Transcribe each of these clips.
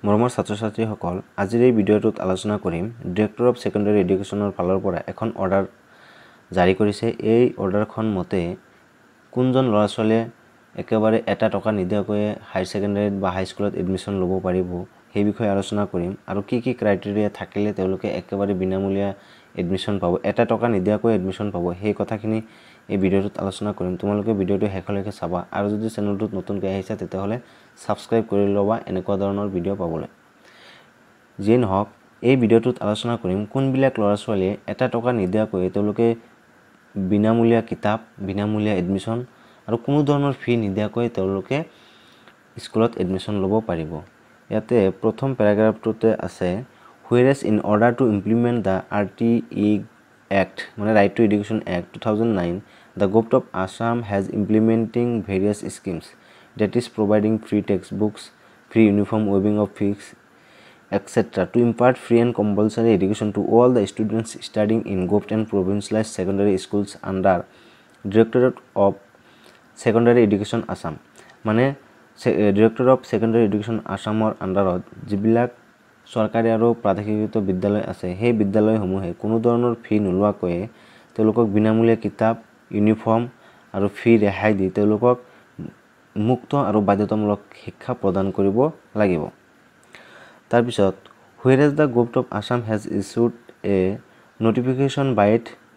মৰমৰ ছাত্ৰ-ছাত্ৰীসকল, আজিৰ এই ভিডিঅ'টোত আলোচনা কৰিম ডিৰেক্টৰ অফ সেকেন্ডাৰী এডুকেশ্যনৰ ফালৰ পৰা এখন অৰ্ডাৰ জাৰি কৰিছে। এই অৰ্ডাৰখন মতে কোনজন ল'ৰা-ছোৱালীয়ে একেবাৰে এটা টকা নিদিয়াকৈ হাই সেকেন্ডাৰীত বা হাই স্কুলত এডমিশ্যন ল'ব পাৰিব সেই বিষয়ে আলোচনা কৰিম আৰু কি ক্ৰাইটেৰিয়া থাকিলে তেওঁলোকে একেবাৰে বিনামূলীয়া এডমিশ্যন পাব, এটা টকা নিদিয়াকৈ এডমিশ্যন পাব, সেই কথাখিনি এই ভিডিঅ'টোত আলোচনা কৰিম। তোমালোকে ভিডিঅ'টো শেষলৈকে চাবা আৰু যদি চেনেলটোত নতুনকৈ আহিছা তেতিয়াহ'লে সাবস্ক্ৰাইব কৰি ল'বা এনেকুৱা ধৰণৰ ভিডিঅ' পাবলৈ। যিয়ে নহওক, এই ভিডিঅ'টোত আলোচনা কৰিম কোনবিলাক ল'ৰা-ছোৱালীয়ে এটা টকা নিদিয়াকৈ তেওঁলোকে বিনামূলীয়া কিতাপ, বিনামূলীয়া এডমিশ্যন আৰু কোনো ধৰণৰ ফি নিদিয়াকৈ তেওঁলোকে স্কুলত এডমিশ্যন ল'ব পাৰিব। ইয়াতে প্ৰথম পেৰাগ্ৰাফটোতে আছে whereas in order to implement the RTE Act মানে Right to Education Act 2009, the Government of Assam has implementing various schemes that is providing free textbooks, free uniform, waiving of fees, etc. to impart free and compulsory education to all the students studying in government and provincialized secondary schools under Directorate of Secondary Education Assam মানে Directorate of Secondary Education Assamৰ আণ্ডাৰত যিবিলাক চৰকাৰী আৰু প্ৰাদেশিক বিদ্যালয় আছে সেই বিদ্যালয়সমূহে কোনো ধৰণৰ ফি নোলোৱাকৈ তেওঁলোকক বিনামূলীয়া কিতাপ, ইউনিফৰ্ম আৰু ফি ৰেহাই দি তেওঁলোকক মুক্ত আৰু বাধ্যতামূলক শিক্ষা প্ৰদান কৰিব লাগিব। তাৰপিছত whereas the Government of Assam has issued a notification by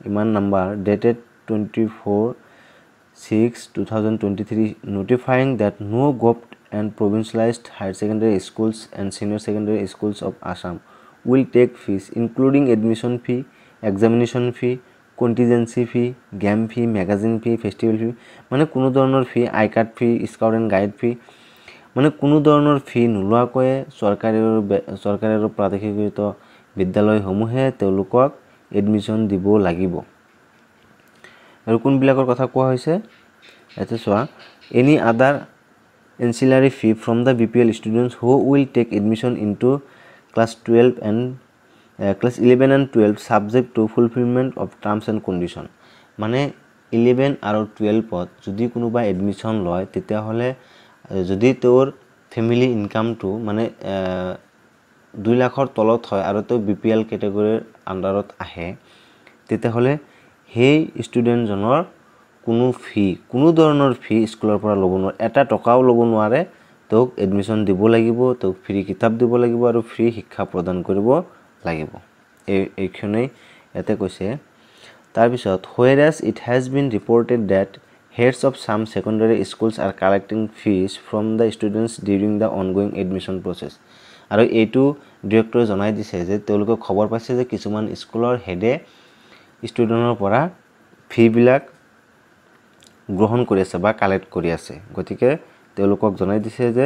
Iman number dated 24/6/2023 notifying that no government and provincialized higher secondary schools and senior secondary schools of Assam will take fees including admission fee, examination fee, contingency fee, game fee, magazine fee, festival fee মানে কোনো ধৰণৰ fee, I card fee, scout and guide fee মানে কোনো ধৰণৰ ফি নোলোৱাকৈ চৰকাৰী আৰু প্ৰাদেশিক বিদ্যালয়সমূহে তেওঁলোকক এডমিশ্যন দিব লাগিব। আৰু কোনবিলাকৰ কথা কোৱা হৈছে ইয়াতে চোৱা, any other ancillary fee from the BPL students who will take admission into class 11 and 12 subject to fulfillment of terms and condition মানে 11 আৰু 12ত যদি কোনোবা এডমিশ্যন লয় তেতিয়াহ'লে যদি তেওঁৰ ফেমিলি ইনকামটো মানে 2 লাখৰ তলত হয় আৰু তেওঁ BPL কেটেগৰীৰ আণ্ডাৰত আহে তেতিয়াহ'লে সেই ষ্টুডেণ্টজনৰ কোনো ধৰণৰ ফি স্কুলৰ পৰা ল'ব নোৱাৰে, এটা টকাও ল'ব নোৱাৰে, তেওঁক এডমিশ্যন দিব লাগিব, তেওঁক ফ্ৰী কিতাপ দিব লাগিব আৰু ফ্ৰী শিক্ষা প্ৰদান কৰিব লাগিব। এইখনেই ইয়াতে কৈছে। তাৰপিছত whereas it has been reported that heads of some secondary schools are collecting fees from the students during the ongoing admission process আৰু এইটো ডিৰেক্টৰে জনাই দিছে যে তেওঁলোকে খবৰ পাইছে যে কিছুমান স্কুলৰ হেডে ষ্টুডেণ্টৰ পৰা ফিবিলাক গ্ৰহণ কৰি আছে বা কালেক্ট কৰি আছে, গতিকে তেওঁলোকক জনাই দিছে যে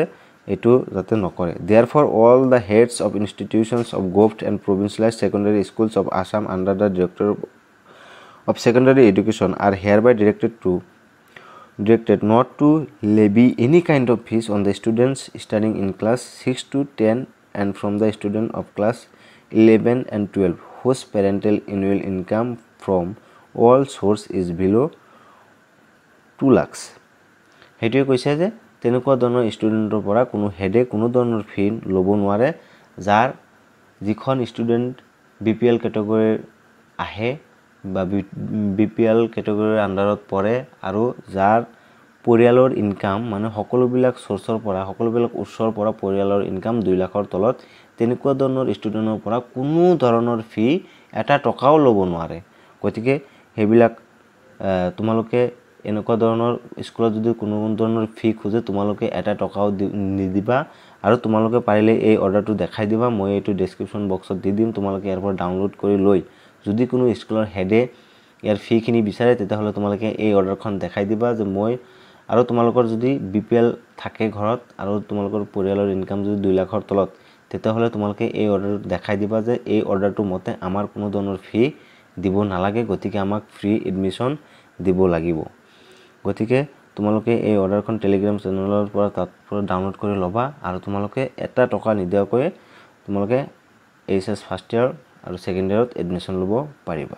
এইটো যাতে নকৰে। Therefore, all the heads of institutions of government and provincialized secondary schools of Assam under the Directorate of Secondary Education are hereby directed not to levy any kind of fees on the students studying in class 6 to 10 and from the student of class 11 and 12 whose parental annual income from all source is below 2 lakhs সেইটোৱে কৈছে যে তেনেকুৱা ধৰণৰ ষ্টুডেণ্টৰ পৰা কোনো হেডে কোনো ধৰণৰ ফি ল'ব নোৱাৰে যাৰ যিখন ষ্টুডেণ্ট BPL কেটেগৰীৰ আহে বা BPL কেটেগৰীৰ আণ্ডাৰত পৰে আৰু যাৰ পৰিয়ালৰ ইনকাম মানে সকলোবিলাক চ'ৰ্চৰ পৰা সকলোবিলাক উৎসৰ পৰা পৰিয়ালৰ ইনকাম 2 লাখৰ তলত তেনেকুৱা ধৰণৰ ষ্টুডেণ্টৰ পৰা কোনো ধৰণৰ ফি এটা টকাও ল'ব নোৱাৰে। গতিকে সেইবিলাক তোমালোকে এনেকুৱা ধৰণৰ স্কুলত যদি কোনো ধৰণৰ ফি খোজে তোমালোকে এটা টকাও নিদিবা আৰু তোমালোকে পাৰিলে এই অৰ্ডাৰটো দেখাই দিবা, মই এইটো ডেছক্ৰিপশ্যন বক্সত দি দিম, তোমালোকে ইয়াৰ পৰা ডাউনলোড কৰি লৈ যদি কোনো স্কুলৰ হেডে ইয়াৰ ফিখিনি বিচাৰে তেতিয়াহ'লে তোমালোকে এই অৰ্ডাৰখন দেখাই দিবা যে মই আৰু তোমালোকৰ যদি BPL থাকে ঘৰত আৰু তোমালোকৰ পৰিয়ালৰ ইনকাম যদি 2 লাখৰ তলত তেতিয়াহ'লে তোমালোকে এই অৰ্ডাৰটো দেখাই দিবা যে এই অৰ্ডাৰটো মতে আমাৰ কোনো ধৰণৰ ফি দিব নালাগে, গতিকে আমাক ফ্ৰী এডমিশ্যন দিব লাগিব। গতিকে তোমালোকে এই অৰ্ডাৰখন টেলিগ্ৰাম চেনেলৰ পৰা তাত ডাউনলোড কৰি ল'বা আৰু তোমালোকে এটা টকা নিদিয়াকৈ তোমালোকে HS ফাৰ্ষ্ট ইয়াৰ আৰু ছেকেণ্ড ইয়াৰত এডমিশ্যন ল'ব পাৰিবা।